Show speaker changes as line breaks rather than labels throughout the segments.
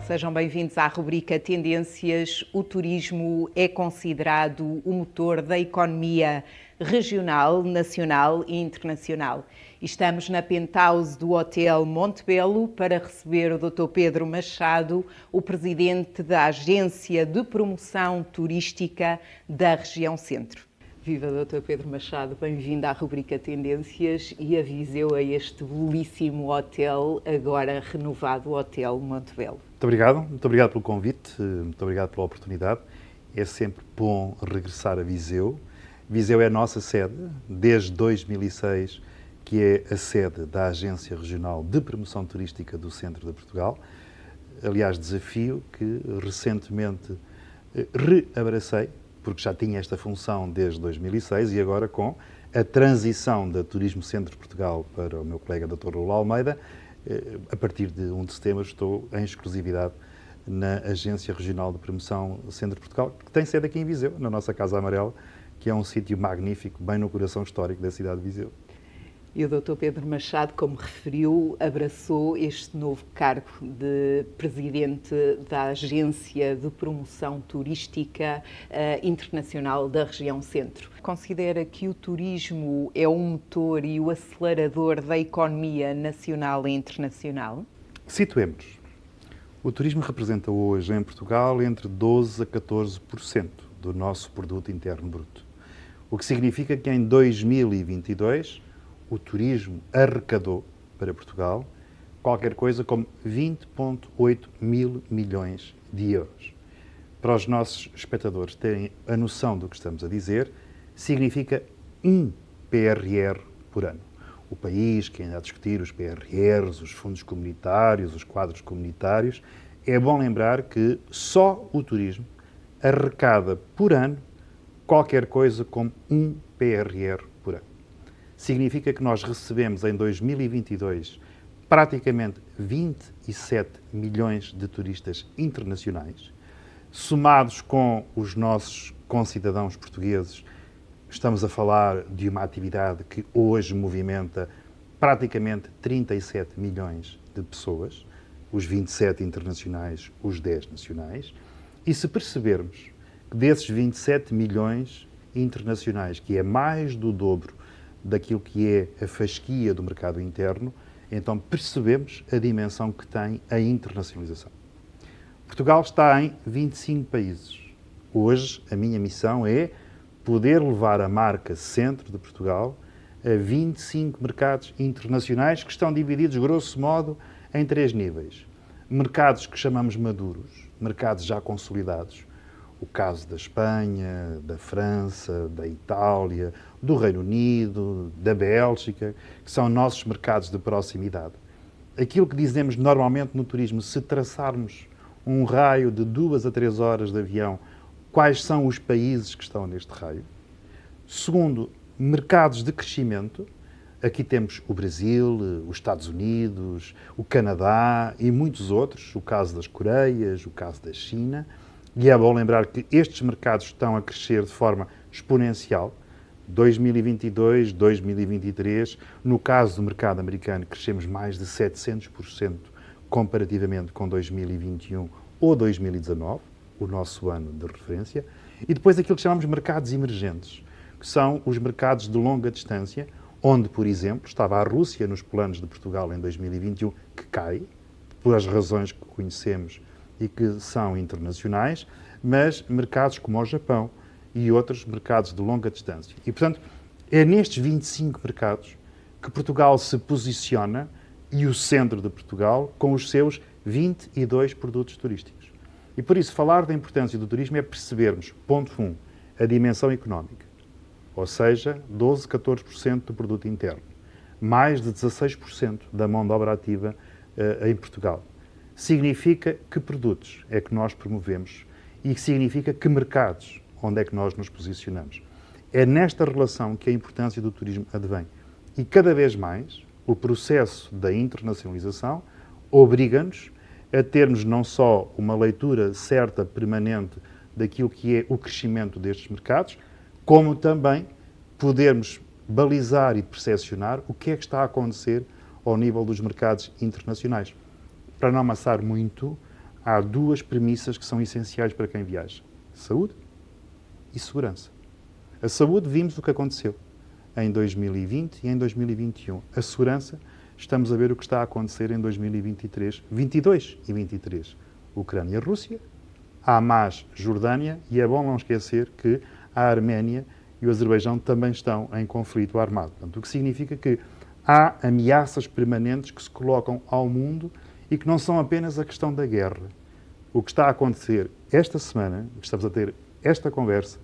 sejam bem-vindos à rubrica Tendências. O turismo é considerado o motor da economia regional, nacional e internacional. Estamos na penthouse do Hotel Montebello para receber o Dr. Pedro Machado, o presidente da Agência de Promoção Turística da Região Centro. Viva, Dr. Pedro Machado, bem-vindo à rubrica Tendências e a Viseu, a este belíssimo hotel, agora renovado Hotel Montebello.
Muito obrigado pelo convite, muito obrigado pela oportunidade. É sempre bom regressar a Viseu. Viseu é a nossa sede, desde 2006, que é a sede da Agência Regional de Promoção Turística do Centro de Portugal. Aliás, desafio que recentemente reabracei, porque já tinha esta função desde 2006 e agora com a transição da Turismo Centro de Portugal para o meu colega Dr. Raul Almeida, a partir de 1 de setembro estou em exclusividade na Agência Regional de Promoção Centro de Portugal, que tem sede aqui em Viseu, na nossa Casa Amarela, que é um sítio magnífico, bem no coração histórico da cidade de Viseu.
E o Dr. Pedro Machado, como referiu, abraçou este novo cargo de presidente da Agência de Promoção Turística Internacional da Região Centro. Considera que o turismo é o motor e o acelerador da economia nacional e internacional?
Situemos. O turismo representa hoje em Portugal entre 12% a 14% do nosso produto interno bruto. O que significa que em 2022 o turismo arrecadou para Portugal qualquer coisa como 20,8 mil milhões de euros. Para os nossos espectadores terem a noção do que estamos a dizer, significa um PRR por ano. O país que ainda a discutir os PRRs, os fundos comunitários, os quadros comunitários, é bom lembrar que só o turismo arrecada por ano qualquer coisa como um PRR por ano. Significa que nós recebemos em 2022 praticamente 27 milhões de turistas internacionais, somados com os nossos concidadãos portugueses. Estamos a falar de uma atividade que hoje movimenta praticamente 37 milhões de pessoas, os 27 internacionais, os 10 nacionais, e se percebermos que desses 27 milhões internacionais, que é mais do dobro daquilo que é a fasquia do mercado interno, então percebemos a dimensão que tem a internacionalização. Portugal está em 25 países. Hoje, a minha missão é poder levar a marca Centro de Portugal a 25 mercados internacionais que estão divididos, grosso modo, em 3 níveis. Mercados que chamamos maduros, mercados já consolidados. O caso da Espanha, da França, da Itália, do Reino Unido, da Bélgica, que são nossos mercados de proximidade. Aquilo que dizemos normalmente no turismo, se traçarmos um raio de 2 a 3 horas de avião, quais são os países que estão neste raio? Segundo, mercados de crescimento. Aqui temos o Brasil, os Estados Unidos, o Canadá e muitos outros, o caso das Coreias, o caso da China. E é bom lembrar que estes mercados estão a crescer de forma exponencial. 2022, 2023, no caso do mercado americano, crescemos mais de 700% comparativamente com 2021 ou 2019, o nosso ano de referência. E depois aquilo que chamamos de mercados emergentes, que são os mercados de longa distância, onde, por exemplo, estava a Rússia nos planos de Portugal em 2021, que cai, pelas razões que conhecemos e que são internacionais, mas mercados como o Japão e outros mercados de longa distância. E, portanto, é nestes 25 mercados que Portugal se posiciona e o centro de Portugal com os seus 22 produtos turísticos. E, por isso, falar da importância do turismo é percebermos, ponto 1, a dimensão económica, ou seja, 12, 14% do produto interno, mais de 16% da mão de obra ativa em Portugal. Significa que produtos é que nós promovemos e significa que mercados, onde é que nós nos posicionamos. É nesta relação que a importância do turismo advém. E cada vez mais o processo da internacionalização obriga-nos a termos não só uma leitura certa, permanente, daquilo que é o crescimento destes mercados, como também podermos balizar e percepcionar o que é que está a acontecer ao nível dos mercados internacionais. Para não amassar muito, há duas premissas que são essenciais para quem viaja: saúde e segurança. A saúde, vimos o que aconteceu em 2020 e em 2021. A segurança, estamos a ver o que está a acontecer em 2023, 22 e 23. Ucrânia, Rússia, Hamas, Jordânia, e é bom não esquecer que a Arménia e o Azerbaijão também estão em conflito armado. Portanto, o que significa que há ameaças permanentes que se colocam ao mundo e que não são apenas a questão da guerra. O que está a acontecer esta semana, estamos a ter esta conversa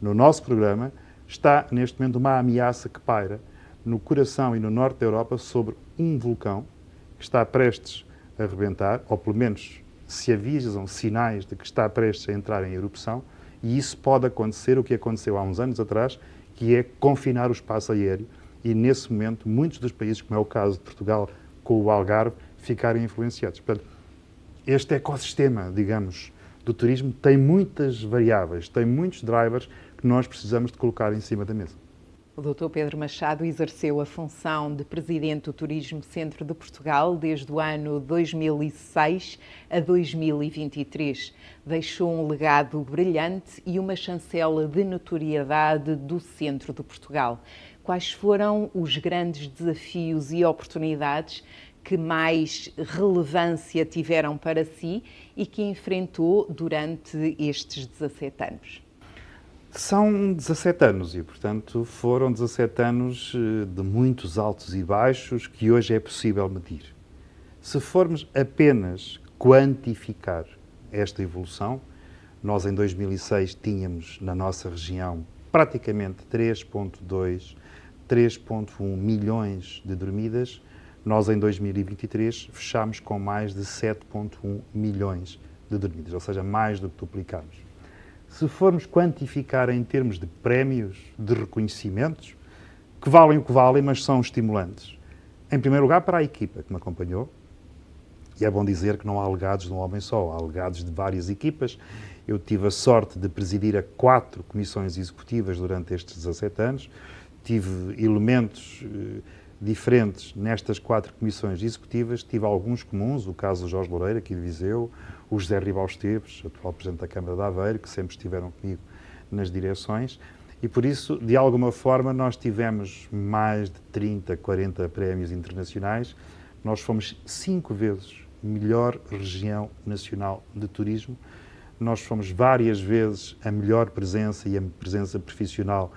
no nosso programa, está neste momento uma ameaça que paira no coração e no norte da Europa sobre um vulcão que está prestes a rebentar, ou pelo menos se avisam sinais de que está prestes a entrar em erupção, e isso pode acontecer, o que aconteceu há uns anos atrás, que é confinar o espaço aéreo, e nesse momento muitos dos países, como é o caso de Portugal com o Algarve, ficarem influenciados. Portanto, este ecossistema, digamos, do turismo tem muitas variáveis, tem muitos drivers que nós precisamos de colocar em cima da mesa.
O Dr. Pedro Machado exerceu a função de Presidente do Turismo Centro de Portugal desde o ano 2006 a 2023. Deixou um legado brilhante e uma chancela de notoriedade do Centro de Portugal. Quais foram os grandes desafios e oportunidades que mais relevância tiveram para si e que enfrentou durante estes 17 anos?
São 17 anos e, portanto, foram 17 anos de muitos altos e baixos que hoje é possível medir. Se formos apenas quantificar esta evolução, nós em 2006 tínhamos na nossa região praticamente 3,2, 3,1 milhões de dormidas. Nós em 2023 fechámos com mais de 7,1 milhões de dormidas, ou seja, mais do que duplicámos. Se formos quantificar em termos de prémios, de reconhecimentos, que valem o que valem, mas são estimulantes. Em primeiro lugar, para a equipa que me acompanhou, e é bom dizer que não há legados de um homem só, há legados de várias equipas. Eu tive a sorte de presidir a 4 comissões executivas durante estes 17 anos, tive elementos diferentes nestas 4 comissões executivas, tive alguns comuns, o caso do Jorge Loureiro, aqui de Viseu, o José Ribal Esteves, atual Presidente da Câmara de Aveiro, que sempre estiveram comigo nas direções, e por isso, de alguma forma, nós tivemos mais de 30, 40 prémios internacionais. Nós fomos 5 vezes melhor região nacional de turismo, nós fomos várias vezes a melhor presença e a presença profissional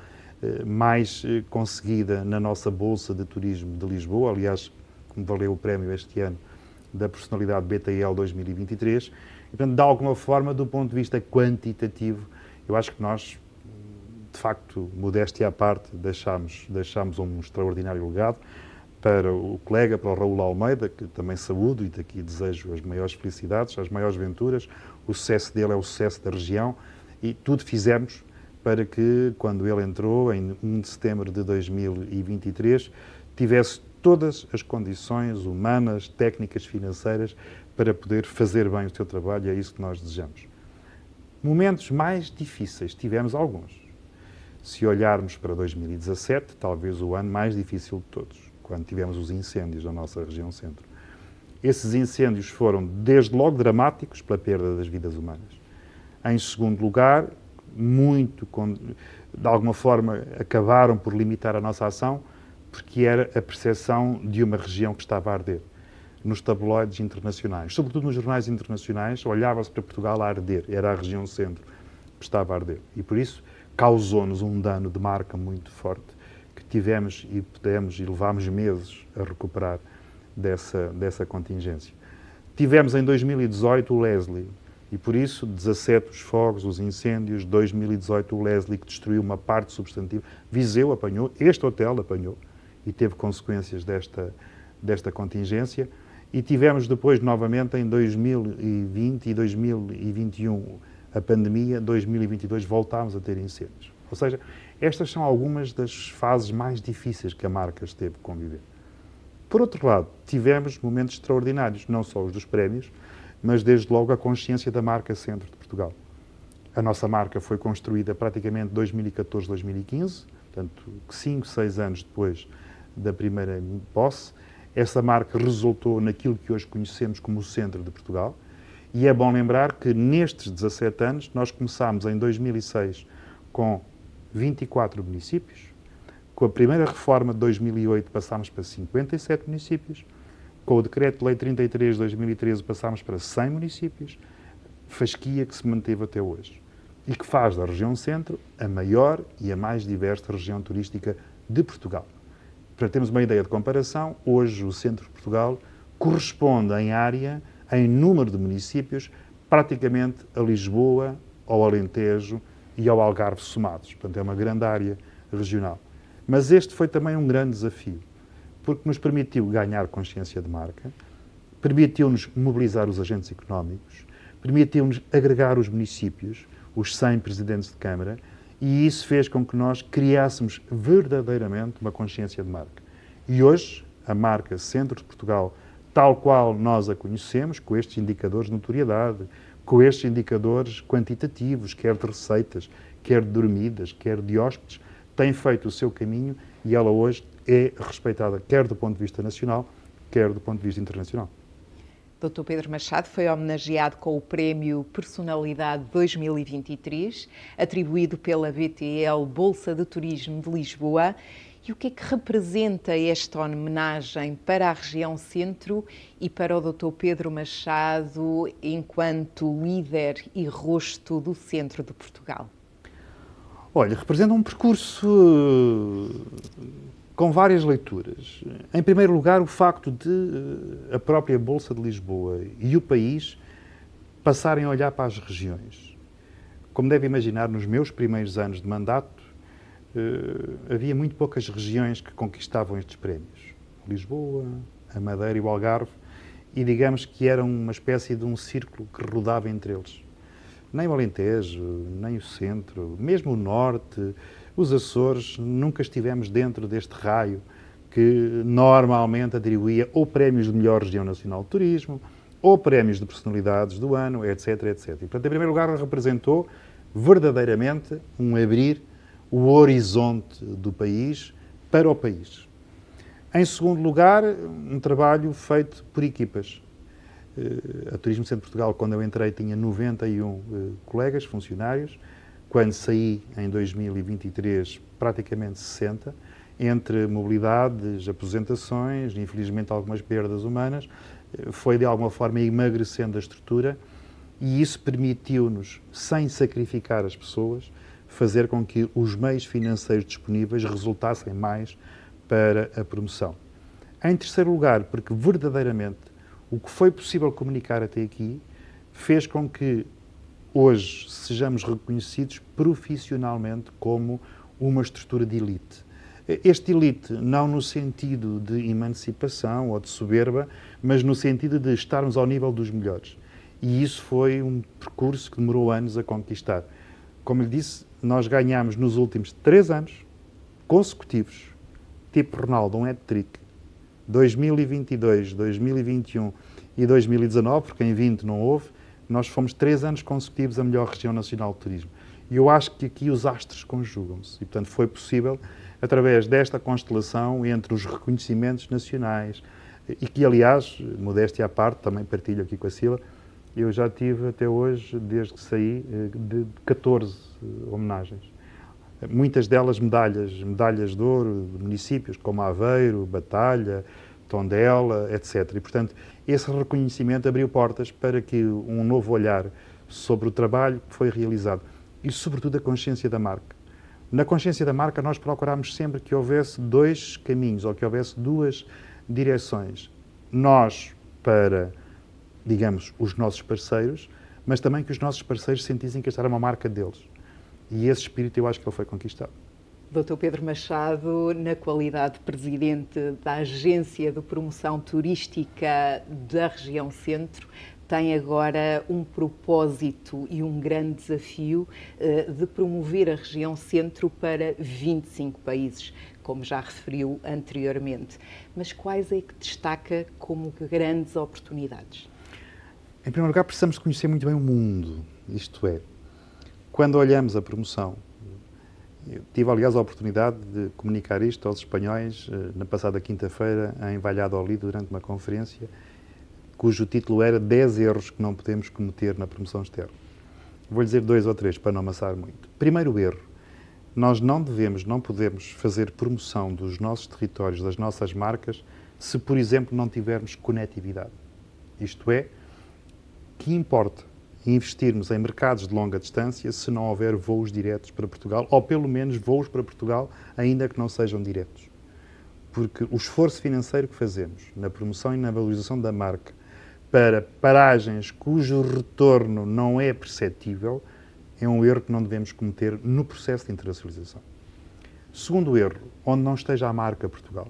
mais conseguida na nossa Bolsa de Turismo de Lisboa, aliás, que me valeu o prémio este ano da personalidade BTL 2023. E, portanto, de alguma forma, do ponto de vista quantitativo, eu acho que nós, de facto, modéstia à parte, deixámos um extraordinário legado para o colega, para o Raul Almeida, que também saúdo e daqui desejo as maiores felicidades, as maiores venturas. O sucesso dele é o sucesso da região e tudo fizemos para que, quando ele entrou, em 1 de setembro de 2023, tivesse todas as condições humanas, técnicas, financeiras para poder fazer bem o seu trabalho, e é isso que nós desejamos. Momentos mais difíceis, tivemos alguns. Se olharmos para 2017, talvez o ano mais difícil de todos, quando tivemos os incêndios na nossa região centro. Esses incêndios foram, desde logo, dramáticos pela perda das vidas humanas. Em segundo lugar, de alguma forma, acabaram por limitar a nossa ação, porque era a percepção de uma região que estava a arder. Nos tabloides internacionais, sobretudo nos jornais internacionais, olhava-se para Portugal a arder, era a região centro que estava a arder. E por isso causou-nos um dano de marca muito forte, que tivemos e pudemos e levámos meses a recuperar dessa contingência. Tivemos em 2018 o Leslie, e por isso 17 os fogos, os incêndios, 2018 o Leslie, que destruiu uma parte substantiva. Viseu apanhou, este hotel apanhou, e teve consequências desta contingência. E tivemos depois, novamente, em 2020 e 2021, a pandemia, 2022 voltámos a ter incêndios. Ou seja, estas são algumas das fases mais difíceis que a marca esteve a conviver. Por outro lado, tivemos momentos extraordinários, não só os dos prémios, mas desde logo a consciência da marca Centro de Portugal. A nossa marca foi construída praticamente 2014, 2015, portanto 5, 6 anos depois da primeira posse. Essa marca resultou naquilo que hoje conhecemos como o Centro de Portugal E é bom lembrar que nestes 17 anos, nós começámos em 2006 com 24 municípios, com a primeira reforma de 2008 passámos para 57 municípios, com o Decreto-Lei 33 de 2013 passámos para 100 municípios, fasquia que se manteve até hoje e que faz da região centro a maior e a mais diversa região turística de Portugal. Para termos uma ideia de comparação, hoje o centro de Portugal corresponde em área, em número de municípios, praticamente a Lisboa, ao Alentejo e ao Algarve somados. Portanto, é uma grande área regional. Mas este foi também um grande desafio, porque nos permitiu ganhar consciência de marca, permitiu-nos mobilizar os agentes económicos, permitiu-nos agregar os municípios, os 100 presidentes de Câmara, e isso fez com que nós criássemos verdadeiramente uma consciência de marca. E hoje, a marca Centro de Portugal, tal qual nós a conhecemos, com estes indicadores de notoriedade, com estes indicadores quantitativos, quer de receitas, quer de dormidas, quer de hóspedes, tem feito o seu caminho e ela hoje é respeitada, quer do ponto de vista nacional, quer do ponto de vista internacional.
Dr. Pedro Machado foi homenageado com o Prémio Personalidade 2023, atribuído pela BTL Bolsa de Turismo de Lisboa. E o que é que representa esta homenagem para a região centro e para o Dr. Pedro Machado enquanto líder e rosto do centro de Portugal?
Olha, representa um percurso com várias leituras. Em primeiro lugar, o facto de a própria Bolsa de Lisboa e o país passarem a olhar para as regiões. Como deve imaginar, nos meus primeiros anos de mandato, havia muito poucas regiões que conquistavam estes prémios. Lisboa, a Madeira e o Algarve, e digamos que eram uma espécie de um círculo que rodava entre eles. Nem o Alentejo, nem o Centro, mesmo o Norte, os Açores, nunca estivemos dentro deste raio que normalmente atribuía ou prémios de melhor região nacional de turismo, ou prémios de personalidades do ano, etc, etc. E, portanto, em primeiro lugar, representou verdadeiramente um abrir o horizonte do país para o país. Em segundo lugar, um trabalho feito por equipas. A Turismo Centro de Portugal, quando eu entrei, tinha 91 colegas, funcionários. Quando saí, em 2023, praticamente 60, entre mobilidades, aposentações, infelizmente algumas perdas humanas, foi de alguma forma emagrecendo a estrutura e isso permitiu-nos, sem sacrificar as pessoas, fazer com que os meios financeiros disponíveis resultassem mais para a promoção. Em terceiro lugar, porque verdadeiramente o que foi possível comunicar até aqui fez com que hoje sejamos reconhecidos profissionalmente como uma estrutura de elite. Este elite não no sentido de emancipação ou de soberba, mas no sentido de estarmos ao nível dos melhores. E isso foi um percurso que demorou anos a conquistar. Como lhe disse, nós ganhámos nos últimos 3 anos consecutivos, tipo Ronaldo, um hat-trick, 2022, 2021 e 2019, porque em 20 não houve, nós fomos 3 anos consecutivos a melhor região nacional de turismo. E eu acho que aqui os astros conjugam-se. E, portanto, foi possível, através desta constelação entre os reconhecimentos nacionais, e que, aliás, modéstia à parte, também partilho aqui com a Sila, eu já tive até hoje, desde que saí, de 14 homenagens. Muitas delas medalhas de ouro de municípios como Aveiro, Batalha, Tondela, etc. E, portanto, esse reconhecimento abriu portas para que um novo olhar sobre o trabalho que foi realizado e, sobretudo, a consciência da marca. Na consciência da marca, nós procurámos sempre que houvesse 2 caminhos, ou que houvesse 2 direções. Nós para, digamos, os nossos parceiros, mas também que os nossos parceiros sentissem que esta era uma marca deles. E esse espírito eu acho que ele foi conquistado.
Dr. Pedro Machado, na qualidade de presidente da Agência de Promoção Turística da região centro, tem agora um propósito e um grande desafio de promover a região centro para 25 países, como já referiu anteriormente. Mas quais é que destaca como grandes oportunidades?
Em primeiro lugar, precisamos conhecer muito bem o mundo. Isto é, quando olhamos a promoção, eu tive, aliás, a oportunidade de comunicar isto aos espanhóis na passada quinta-feira em Valladolid, durante uma conferência. cujo título era 10 erros que não podemos cometer na promoção externa. Vou-lhe dizer 2 ou 3 para não amassar muito. Primeiro erro, nós não podemos fazer promoção dos nossos territórios, das nossas marcas, se, por exemplo, não tivermos conectividade. Isto é, que importa investirmos em mercados de longa distância se não houver voos diretos para Portugal, ou pelo menos voos para Portugal, ainda que não sejam diretos. Porque o esforço financeiro que fazemos na promoção e na valorização da marca para paragens cujo retorno não é perceptível é um erro que não devemos cometer no processo de internacionalização. Segundo erro, onde não esteja a marca Portugal.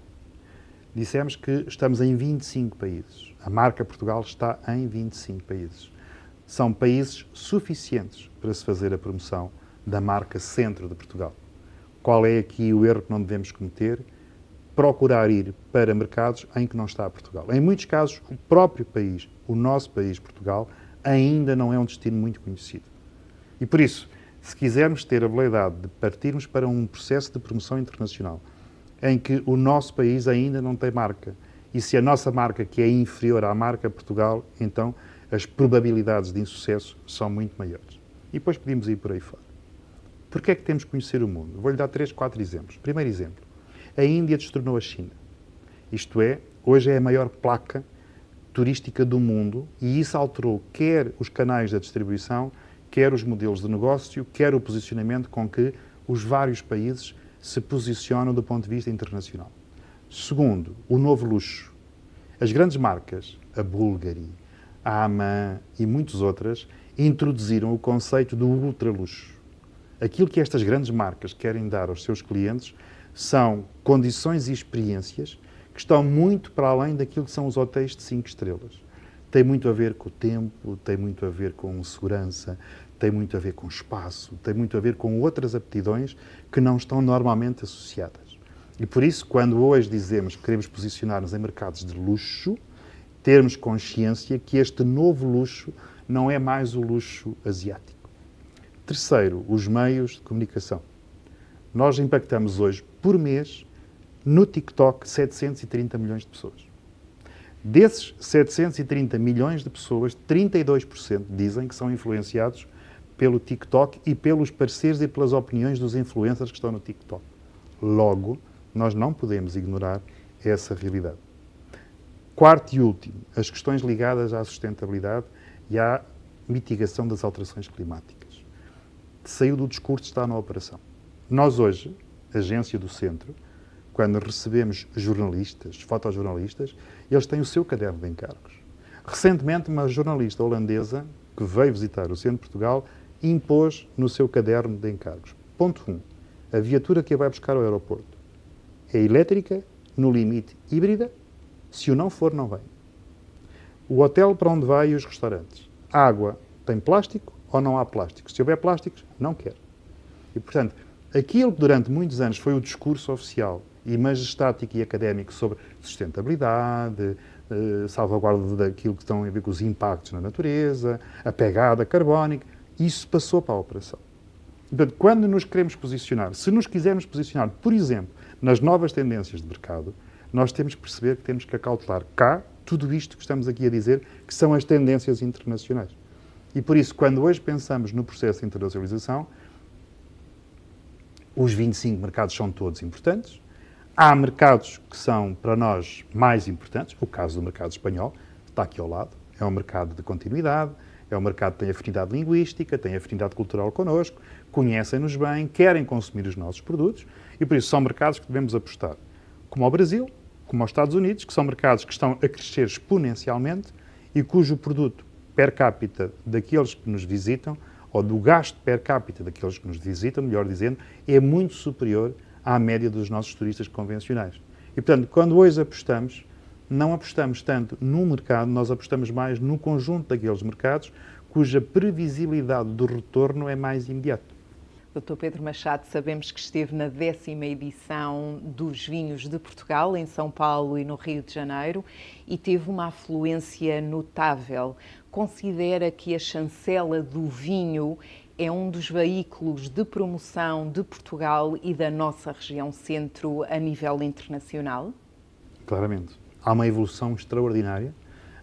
Dissemos que estamos em 25 países. A marca Portugal está em 25 países. São países suficientes para se fazer a promoção da marca centro de Portugal. Qual é aqui o erro que não devemos cometer? Procurar ir para mercados em que não está Portugal. Em muitos casos, o próprio país, o nosso país, Portugal, ainda não é um destino muito conhecido. E por isso, se quisermos ter a habilidade de partirmos para um processo de promoção internacional em que o nosso país ainda não tem marca, e se a nossa marca que é inferior à marca Portugal, então as probabilidades de insucesso são muito maiores. E depois podemos ir por aí fora. Porquê é que temos que conhecer o mundo? Vou-lhe dar 3, 4 exemplos. Primeiro exemplo. A Índia destornou a China. Isto é, hoje é a maior placa turística do mundo e isso alterou quer os canais da distribuição, quer os modelos de negócio, quer o posicionamento com que os vários países se posicionam do ponto de vista internacional. Segundo, o novo luxo. As grandes marcas, a Bulgari, a AMAN e muitas outras, introduziram o conceito do ultraluxo. Aquilo que estas grandes marcas querem dar aos seus clientes são condições e experiências que estão muito para além daquilo que são os hotéis de 5 estrelas. Tem muito a ver com o tempo, tem muito a ver com segurança, tem muito a ver com espaço, tem muito a ver com outras aptidões que não estão normalmente associadas. E por isso, quando hoje dizemos que queremos posicionar-nos em mercados de luxo, termos consciência que este novo luxo não é mais o luxo asiático. Terceiro, os meios de comunicação. Nós impactamos hoje, por mês, no TikTok, 730 milhões de pessoas. Desses 730 milhões de pessoas, 32% dizem que são influenciados pelo TikTok e pelos pareceres e pelas opiniões dos influencers que estão no TikTok. Logo, nós não podemos ignorar essa realidade. Quarto e último, as questões ligadas à sustentabilidade e à mitigação das alterações climáticas. Saiu do discurso, está na operação. Nós hoje, agência do Centro, quando recebemos jornalistas, fotojornalistas, eles têm o seu caderno de encargos. Recentemente, uma jornalista holandesa que veio visitar o Centro de Portugal impôs no seu caderno de encargos. Ponto 1. A viatura que a vai buscar ao aeroporto é elétrica, no limite híbrida, se o não for, não vem. O hotel para onde vai e os restaurantes. A água tem plástico ou não há plástico? Se houver plásticos, não quer. E, portanto, aquilo que durante muitos anos foi o discurso oficial e majestático e académico sobre sustentabilidade, salvaguarda daquilo que estão a ver com os impactos na natureza, a pegada carbónica, isso passou para a operação. Portanto, quando nos queremos posicionar, se nos quisermos posicionar, por exemplo, nas novas tendências de mercado, nós temos que perceber que temos que acautelar cá tudo isto que estamos aqui a dizer, que são as tendências internacionais. E por isso, quando hoje pensamos no processo de internacionalização, os 25 mercados são todos importantes. Há mercados que são, para nós, mais importantes. O caso do mercado espanhol está aqui ao lado. É um mercado de continuidade, é um mercado que tem afinidade linguística, tem afinidade cultural connosco, conhecem-nos bem, querem consumir os nossos produtos e, por isso, são mercados que devemos apostar. Como ao Brasil, como aos Estados Unidos, que são mercados que estão a crescer exponencialmente e cujo produto per capita daqueles que nos visitam, ou do gasto per capita daqueles que nos visitam, melhor dizendo, é muito superior à média dos nossos turistas convencionais. E, portanto, quando hoje apostamos, não apostamos tanto num mercado, nós apostamos mais no conjunto daqueles mercados cuja previsibilidade do retorno é mais imediata.
Dr. Pedro Machado, sabemos que esteve na 10ª edição dos Vinhos de Portugal, em São Paulo e no Rio de Janeiro, e teve uma afluência notável. Considera que a chancela do vinho é um dos veículos de promoção de Portugal e da nossa região centro a nível internacional?
Claramente. Há uma evolução extraordinária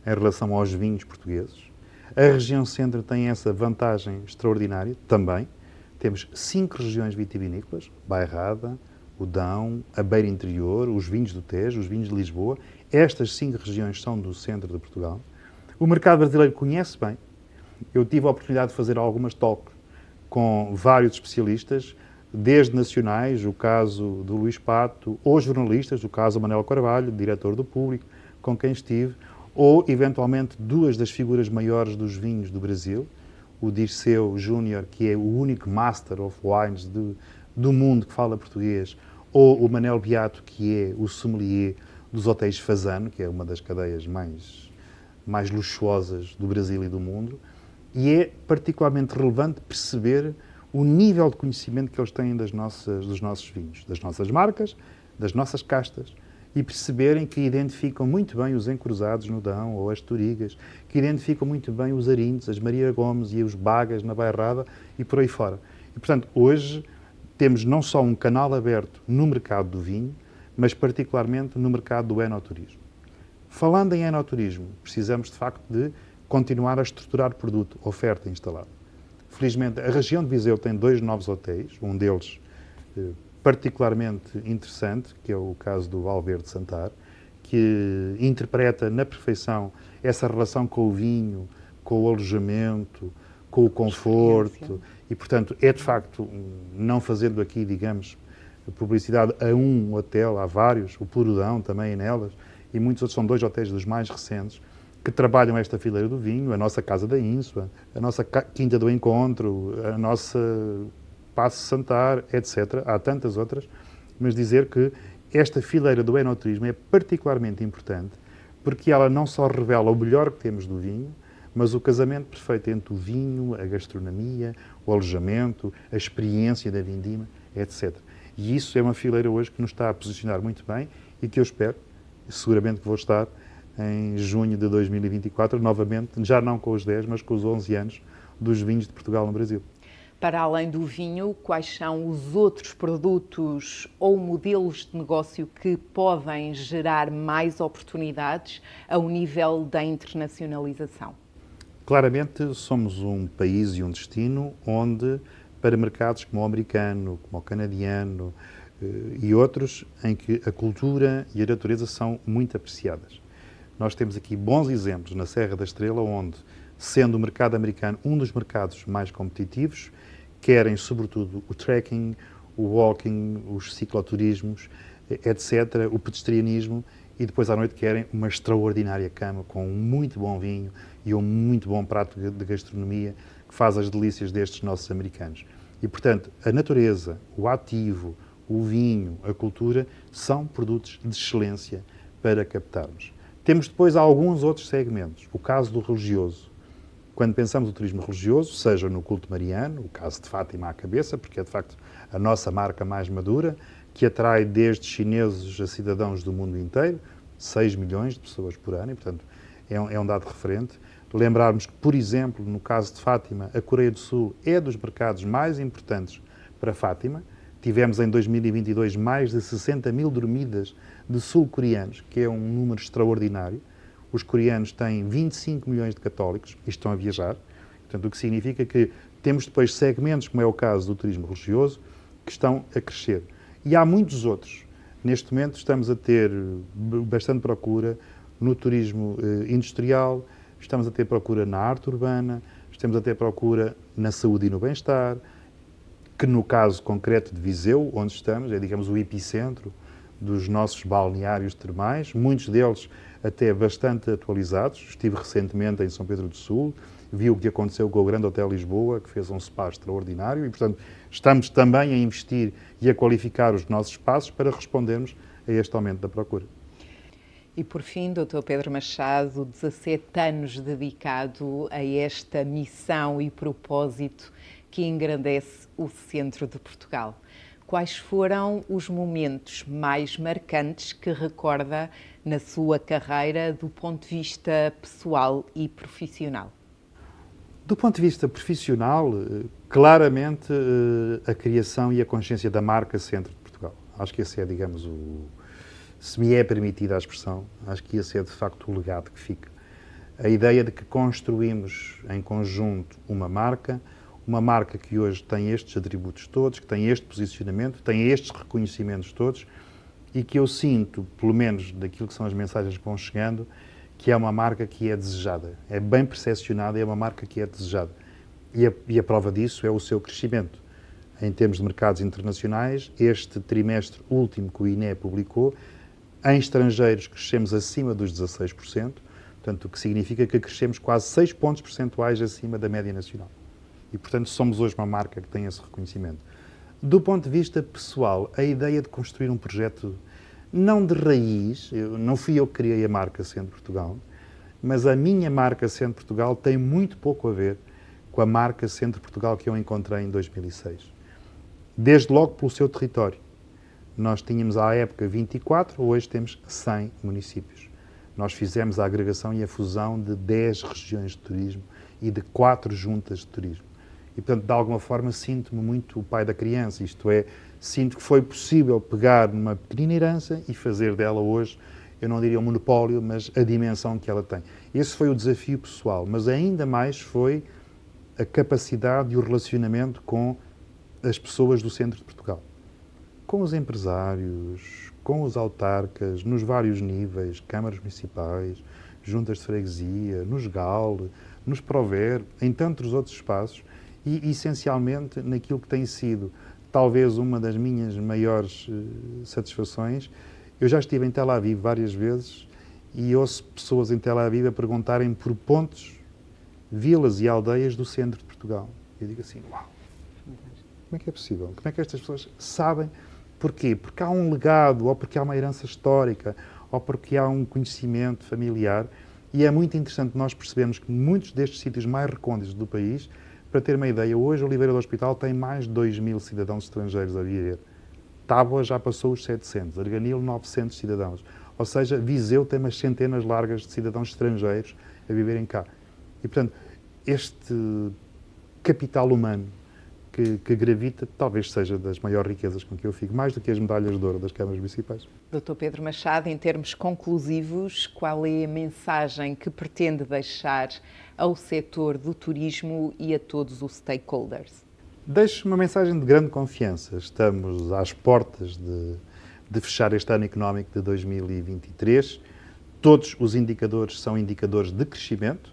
em relação aos vinhos portugueses. A região centro tem essa vantagem extraordinária também. Temos 5 regiões vitivinícolas: Bairrada, o Dão, a Beira Interior, os vinhos do Tejo, os vinhos de Lisboa. Estas 5 regiões são do centro de Portugal. O mercado brasileiro conhece bem. Eu tive a oportunidade de fazer algumas talks com vários especialistas, desde nacionais, o caso do Luís Pato, ou jornalistas, o caso do Manuel Carvalho, diretor do Público, com quem estive, ou, eventualmente, 2 das figuras maiores dos vinhos do Brasil, o Dirceu Júnior, que é o único Master of Wines do mundo que fala português, ou o Manel Beato, que é o sommelier dos hotéis Fasano, que é uma das cadeias mais luxuosas do Brasil e do mundo, e é particularmente relevante perceber o nível de conhecimento que eles têm dos nossos vinhos, das nossas marcas, das nossas castas, e perceberem que identificam muito bem os encruzados no Dão ou as Turigas, que identificam muito bem os Arintos, as Maria Gomes e os Bagas na Bairrada e por aí fora. E, portanto, hoje temos não só um canal aberto no mercado do vinho, mas particularmente no mercado do enoturismo. Falando em enoturismo, precisamos de facto de continuar a estruturar produto, oferta instalada. Felizmente, a região de Viseu tem 2 novos hotéis, um deles particularmente interessante, que é o caso do Valverde Santar, que interpreta na perfeição essa relação com o vinho, com o alojamento, com o conforto, e, portanto, é de facto, não fazendo aqui, digamos, publicidade a um hotel, há vários, o Purudão também é nelas, e muitos outros, são 2 hotéis dos mais recentes, que trabalham esta fileira do vinho, a nossa Casa da Ínsua, a nossa Quinta do Encontro, a nossa Paço Santar, etc. Há tantas outras, mas dizer que esta fileira do enoturismo é particularmente importante porque ela não só revela o melhor que temos do vinho, mas o casamento perfeito entre o vinho, a gastronomia, o alojamento, a experiência da vindima, etc. E isso é uma fileira hoje que nos está a posicionar muito bem e que eu espero, seguramente que vou estar, em junho de 2024, novamente, já não com os 10, mas com os 11 anos dos vinhos de Portugal no Brasil.
Para além do vinho, quais são os outros produtos ou modelos de negócio que podem gerar mais oportunidades ao nível da internacionalização?
Claramente, somos um país e um destino onde, para mercados como o americano, como o canadiano e outros, em que a cultura e a natureza são muito apreciadas. Nós temos aqui bons exemplos na Serra da Estrela, onde, sendo o mercado americano um dos mercados mais competitivos, querem, sobretudo, o trekking, o walking, os cicloturismos, etc., o pedestrianismo, e depois à noite querem uma extraordinária cama com um muito bom vinho e um muito bom prato de gastronomia que faz as delícias destes nossos americanos. E, portanto, a natureza, o ativo, o vinho, a cultura, são produtos de excelência para captarmos. Temos depois alguns outros segmentos. O caso do religioso. Quando pensamos no turismo religioso, seja no culto mariano, o caso de Fátima à cabeça, porque é de facto a nossa marca mais madura, que atrai desde chineses a cidadãos do mundo inteiro, 6 milhões de pessoas por ano, e portanto é um dado referente. Lembrarmos que, por exemplo, no caso de Fátima, a Coreia do Sul é dos mercados mais importantes para Fátima. Tivemos em 2022 mais de 60 mil dormidas de sul-coreanos, que é um número extraordinário. Os coreanos têm 25 milhões de católicos e estão a viajar. Portanto, o que significa que temos depois segmentos, como é o caso do turismo religioso, que estão a crescer. E há muitos outros. Neste momento estamos a ter bastante procura no turismo industrial, estamos a ter procura na arte urbana, estamos a ter procura na saúde e no bem-estar, que no caso concreto de Viseu, onde estamos, é, digamos, o epicentro dos nossos balneários termais, muitos deles até bastante atualizados. Estive recentemente em São Pedro do Sul, vi o que aconteceu com o Grande Hotel Lisboa, que fez um spa extraordinário, e, portanto, estamos também a investir e a qualificar os nossos espaços para respondermos a este aumento da procura.
E por fim, Dr. Pedro Machado, 17 anos dedicado a esta missão e propósito que engrandece o centro de Portugal. Quais foram os momentos mais marcantes que recorda na sua carreira do ponto de vista pessoal e profissional?
Do ponto de vista profissional, claramente a criação e a consciência da marca Centro de Portugal. Acho que esse é, digamos, se me é permitida a expressão, acho que esse é de facto o legado que fica. A ideia de que construímos em conjunto uma marca que hoje tem estes atributos todos, que tem este posicionamento, tem estes reconhecimentos todos e que eu sinto, pelo menos daquilo que são as mensagens que vão chegando, que é uma marca que é desejada. É bem percepcionada e é uma marca que é desejada. E a prova disso é o seu crescimento. Em termos de mercados internacionais, este trimestre último que o INE publicou, em estrangeiros crescemos acima dos 16%, portanto, o que significa que crescemos quase 6 pontos percentuais acima da média nacional. E, portanto, somos hoje uma marca que tem esse reconhecimento. Do ponto de vista pessoal, a ideia de construir um projeto não de raiz, não fui eu que criei a marca Centro Portugal, mas a minha marca Centro Portugal tem muito pouco a ver com a marca Centro Portugal que eu encontrei em 2006. Desde logo pelo seu território. Nós tínhamos à época 24, hoje temos 100 municípios. Nós fizemos a agregação e a fusão de 10 regiões de turismo e de 4 juntas de turismo. E, portanto, de alguma forma, sinto-me muito o pai da criança. Isto é, sinto que foi possível pegar numa pequenina herança e fazer dela hoje, eu não diria um monopólio, mas a dimensão que ela tem. Esse foi o desafio pessoal, mas ainda mais foi a capacidade e o relacionamento com as pessoas do centro de Portugal. Com os empresários, com os autarcas, nos vários níveis, câmaras municipais, juntas de freguesia, nos GAL, nos Prover, em tantos outros espaços, e essencialmente naquilo que tem sido talvez uma das minhas maiores satisfações. Eu já estive em Tel Aviv várias vezes e ouço pessoas em Tel Aviv a perguntarem por pontos, vilas e aldeias do centro de Portugal. Eu digo assim, uau, como é que é possível? Como é que estas pessoas sabem? Porquê? Porque há um legado, ou porque há uma herança histórica, ou porque há um conhecimento familiar. E é muito interessante nós percebermos que muitos destes sítios mais recônditos do país, para ter uma ideia, hoje o Oliveira do Hospital tem mais de 2.000 cidadãos estrangeiros a viver. Tábua já passou os 700, Arganil 900 cidadãos. Ou seja, Viseu tem umas centenas largas de cidadãos estrangeiros a viverem cá. E, portanto, este capital humano que gravita, talvez seja das maiores riquezas com que eu fico, mais do que as medalhas de ouro das câmaras municipais.
Dr. Pedro Machado, em termos conclusivos, qual é a mensagem que pretende deixar ao setor do turismo e a todos os stakeholders?
Deixo uma mensagem de grande confiança. Estamos às portas de fechar este ano económico de 2023. Todos os indicadores são indicadores de crescimento.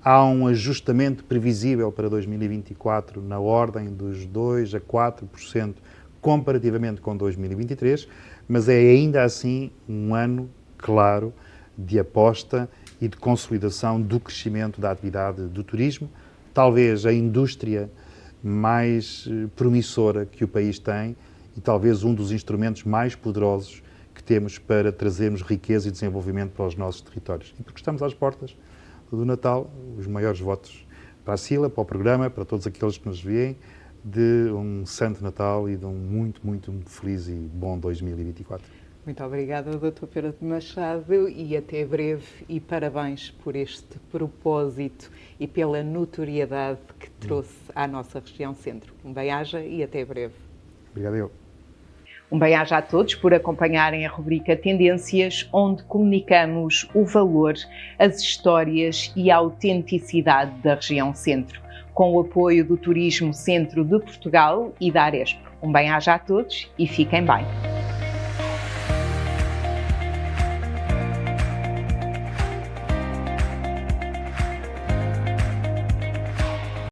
Há um ajustamento previsível para 2024 na ordem dos 2% a 4% comparativamente com 2023, mas é ainda assim um ano claro de aposta e de consolidação do crescimento da atividade do turismo, talvez a indústria mais promissora que o país tem e talvez um dos instrumentos mais poderosos que temos para trazermos riqueza e desenvolvimento para os nossos territórios. E porque estamos às portas do Natal, os maiores votos para a Sila, para o programa, para todos aqueles que nos veem, de um Santo Natal e de um muito, muito feliz e bom 2024.
Muito obrigada, Dr. Pedro Machado, e até breve, e parabéns por este propósito e pela notoriedade que trouxe à nossa região centro. Um bem-aja e até breve.
Obrigado eu.
Um bem-aja a todos por acompanharem a rubrica Tendências, onde comunicamos o valor, as histórias e a autenticidade da região centro, com o apoio do Turismo Centro de Portugal e da Arespo. Um bem-aja a todos e fiquem bem.